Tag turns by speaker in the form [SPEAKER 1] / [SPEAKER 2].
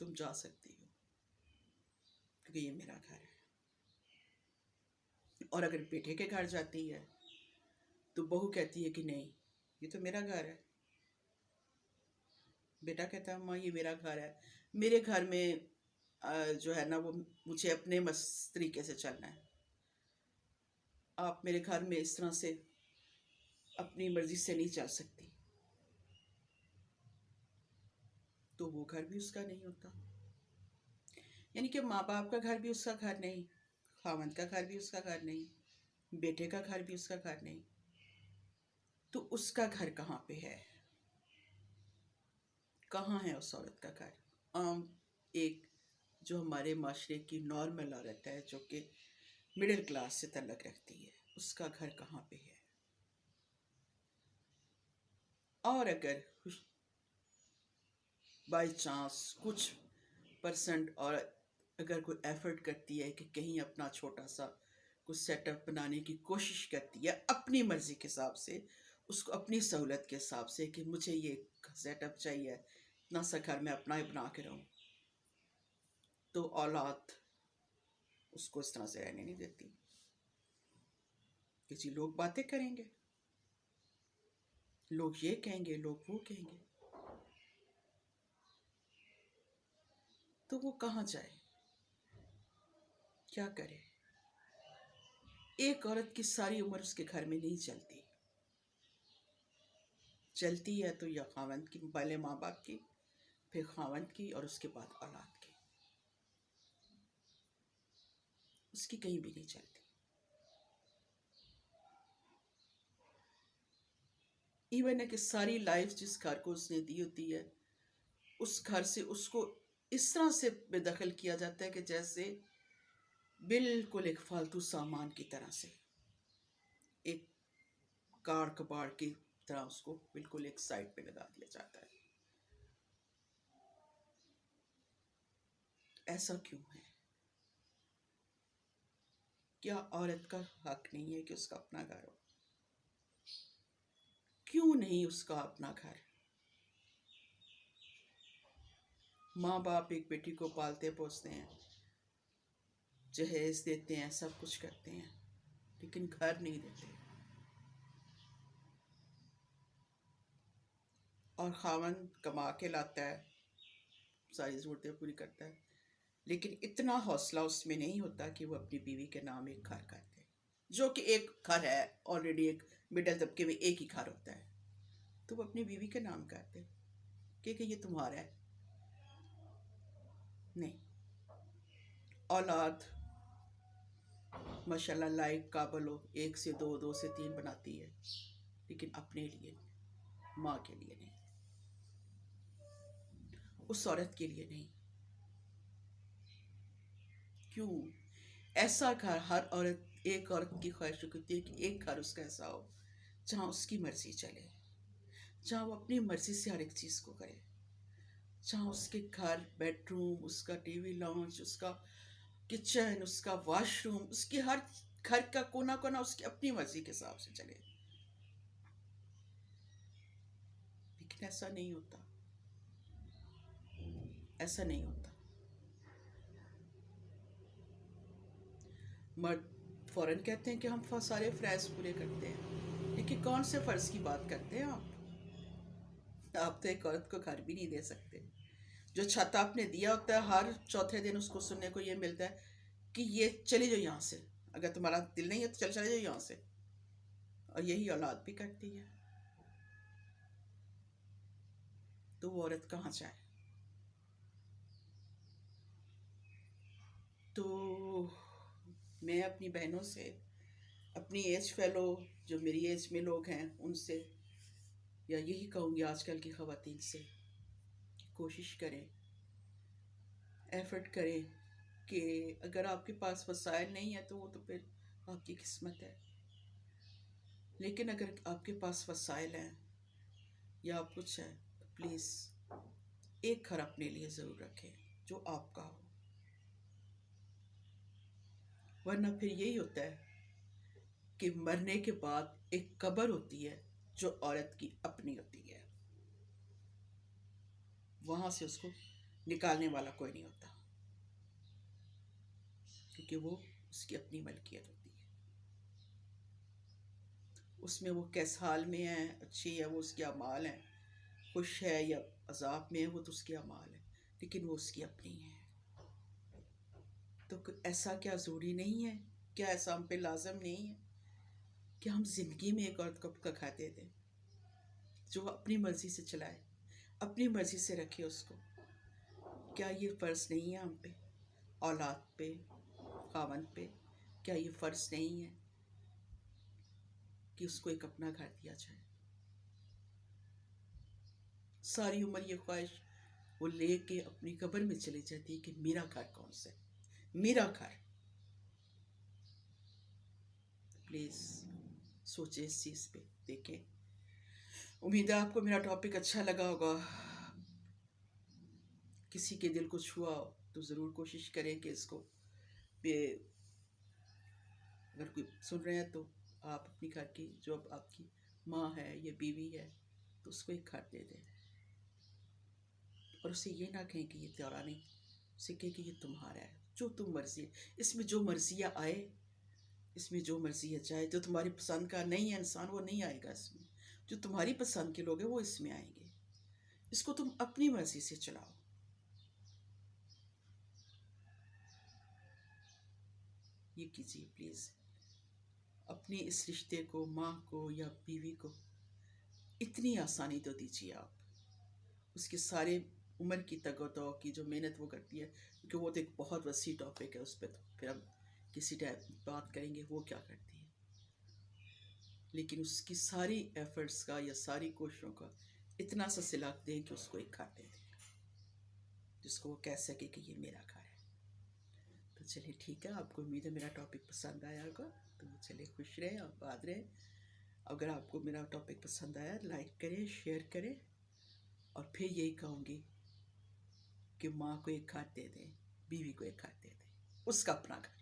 [SPEAKER 1] تم جا سکتی ہو کیونکہ یہ میرا گھر ہے. اور اگر بیٹے کے گھر جاتی ہے تو بہو کہتی ہے کہ نہیں، یہ تو میرا گھر ہے. بیٹا کہتا ہے ماں یہ میرا گھر ہے، میرے گھر میں جو ہے نا وہ مجھے اپنے طریقے سے چلنا ہے. آپ میرے گھر میں اس طرح سے اپنی مرضی سے نہیں چل سکتی. تو وہ گھر بھی اس کا نہیں ہوتا. یعنی کہ ماں باپ کا گھر بھی اس کا گھر نہیں، خاوند کا گھر بھی اس کا گھر نہیں، بیٹے کا گھر بھی اس کا گھر نہیں. تو اس کا گھر کہاں پہ ہے؟ کہاں ہے اس عورت کا گھر؟ عام ایک جو ہمارے معاشرے کی نارمل عورت ہے، جو کہ مڈل کلاس سے تعلق رکھتی ہے، اس کا گھر کہاں پہ ہے؟ اور اگر بائی چانس کچھ پرسنٹ اور اگر کوئی ایفرٹ کرتی ہے کہ کہیں اپنا چھوٹا سا کچھ سیٹ اپ بنانے کی کوشش کرتی ہے اپنی مرضی کے حساب سے، اس کو اپنی سہولت کے حساب سے کہ مجھے یہ سیٹ اپ چاہیے، اتنا سا گھر میں اپنا ہی بنا کے رہوں، تو اولاد اس کو اس طرح سے رہنے نہیں دیتی. کسی لوگ باتیں کریں گے، لوگ یہ کہیں گے، لوگ وہ کہیں گے، تو وہ کہاں جائے، کیا کرے؟ ایک عورت کی ساری عمر اس کے گھر میں نہیں چلتی. چلتی ہے تو یا خاوند کی، پہلے ماں باپ کی، پھر خاوند کی، اور اس کے بعد اولاد کی. اس کی کہیں بھی نہیں چلتی. ایون ہے کہ ساری لائف جس گھر کو اس نے دی ہوتی ہے، اس گھر سے اس کو اس طرح سے بے دخل کیا جاتا ہے کہ جیسے بالکل ایک فالتو سامان کی طرح سے، ایک کاڑ کباڑ کی طرح اس کو بالکل ایک سائڈ پہ لگا دیا جاتا ہے. ایسا کیوں ہے؟ کیا عورت کا حق نہیں ہے کہ اس کا اپنا گھر ہو؟ کیوں نہیں اس کا اپنا گھر؟ ماں باپ ایک بیٹی کو پالتے پوستے ہیں، جہیز دیتے ہیں، سب کچھ کرتے ہیں، لیکن گھر نہیں دیتے. اور خاوند کما کے لاتا ہے، ساری ضرورتیں پوری کرتا ہے، لیکن اتنا حوصلہ اس میں نہیں ہوتا کہ وہ اپنی بیوی کے نام ایک گھر کر دے، جو کہ ایک گھر ہے آلریڈی. ایک مڈل طبقے میں ایک ہی گھر ہوتا ہے، تو وہ اپنی بیوی کے نام کر دے کہ یہ تمہارا ہے. نہیں. اولاد ماشاءاللہ لائق قابل ہو، ایک سے دو، دو سے تین بناتی ہے، لیکن اپنے لیے نہیں، ماں کے لیے نہیں، اس عورت کے لیے نہیں. کیوں؟ ایسا گھر ہر عورت، ایک عورت کی خواہش ہوتی ہے کہ ایک گھر اس کا ایسا ہو جہاں اس کی مرضی چلے، جہاں وہ اپنی مرضی سے ہر ایک چیز کو کرے، جہاں اس کے گھر، بیڈ روم، اس کا ٹی وی لاؤنج، اس کا کچن، اس کا واش روم، اس کی ہر گھر کا کونا کونا اس کی اپنی مرضی کے حساب سے چلے. لیکن ایسا نہیں ہوتا، ایسا نہیں ہوتا. مرد فوراً کہتے ہیں کہ ہم سارے فرائض پورے کرتے ہیں، لیکن کون سے فرض کی بات کرتے ہیں آپ تو ایک عورت کو گھر بھی نہیں دے سکتے. جو چھت آپ نے دیا ہوتا ہے، ہر چوتھے دن اس کو سننے کو یہ ملتا ہے کہ یہ چلے جاؤ یہاں سے، اگر تمہارا دل نہیں ہے تو چلے جاؤ یہاں سے. اور یہی اولاد بھی کرتی ہے. تو وہ عورت کہاں جائے؟ تو میں اپنی بہنوں سے، اپنی ایج فیلو جو میری ایج میں لوگ ہیں ان سے، یا یہی کہوں گی آج کل کی خواتین سے، کوشش کریں، ایفرٹ کریں کہ اگر آپ کے پاس وسائل نہیں ہے تو وہ تو پھر آپ کی قسمت ہے، لیکن اگر آپ کے پاس وسائل ہیں یا آپ کچھ ہے تو پلیز ایک گھر اپنے لیے ضرور رکھیں جو آپ کا ہو. ورنہ پھر یہی ہوتا ہے کہ مرنے کے بعد ایک قبر ہوتی ہے جو عورت کی اپنی ہوتی ہے، وہاں سے اس کو نکالنے والا کوئی نہیں ہوتا، کیونکہ وہ اس کی اپنی ملکیت ہوتی ہے. اس میں وہ کس حال میں ہے، اچھی ہے، وہ اس کے اعمال ہیں، خوش ہے یا عذاب میں ہے، وہ تو اس کے اعمال ہے، لیکن وہ اس کی اپنی ہے. تو ایسا کیا ضروری نہیں ہے، کیا ایسا ہم پہ لازم نہیں ہے کہ ہم زندگی میں ایک عورت کو اپنا کھاتے دیں جو اپنی مرضی سے چلائے، اپنی مرضی سے رکھے اس کو؟ کیا یہ فرض نہیں ہے ہم پہ، اولاد پہ، خاوند پہ؟ کیا یہ فرض نہیں ہے کہ اس کو ایک اپنا گھر دیا جائے؟ ساری عمر یہ خواہش وہ لے کے اپنی قبر میں چلی جاتی ہے کہ میرا گھر کون سا ہے، میرا گھر. پلیز سوچیں اس چیز پہ، دیکھیں. امید ہے آپ کو میرا ٹاپک اچھا لگا ہوگا، کسی کے دل کو چھوا ہو تو ضرور کوشش کریں کہ اس کو اگر کوئی سن رہے ہیں تو آپ اپنی گھر کی جو اب آپ کی ماں ہے یا بیوی ہے تو اس کو ایک گھر دے دیں، اور اسے یہ نہ کہیں کہ یہ تیرا نہیں، اسے کہیں کہ یہ تمہارا ہے، جو تم مرضی ہے. اس میں جو مرضیاں آئے، اس میں جو مرضی ہے، چاہے جو تمہاری پسند کا نہیں ہے انسان وہ نہیں آئے گا اس میں، جو تمہاری پسند کے لوگ ہیں وہ اس میں آئیں گے. اس کو تم اپنی مرضی سے چلاؤ. یہ کیجیے پلیز. اپنی اس رشتے کو، ماں کو یا بیوی کو اتنی آسانی تو دیجیے آپ، اس کے سارے عمر کی تگ و دو کی جو محنت وہ کرتی ہے، کیونکہ وہ تو ایک بہت وسیع ٹاپک ہے، اس پہ تو پھر ہم کسی ٹائم بات کریں گے وہ کیا کرتی ہے. لیکن اس کی ساری ایفرٹس کا یا ساری کوششوں کا اتنا سا صلہ دیں کہ اس کو ایک گھر دے دیں جس کو وہ کہہ سکے کہ یہ میرا گھر ہے. تو چلیے ٹھیک ہے، آپ کو امید ہے میرا ٹاپک پسند آیا ہوگا، تو چلیے خوش رہیں، آباد رہیں. اگر آپ کو میرا ٹاپک پسند آیا لائک کریں، شیئر کریں، اور پھر یہی کہوں گی کہ ماں کو ایک گھر دے دیں، بیوی کو ایک گھر دے دیں، اس کا اپنا گھر.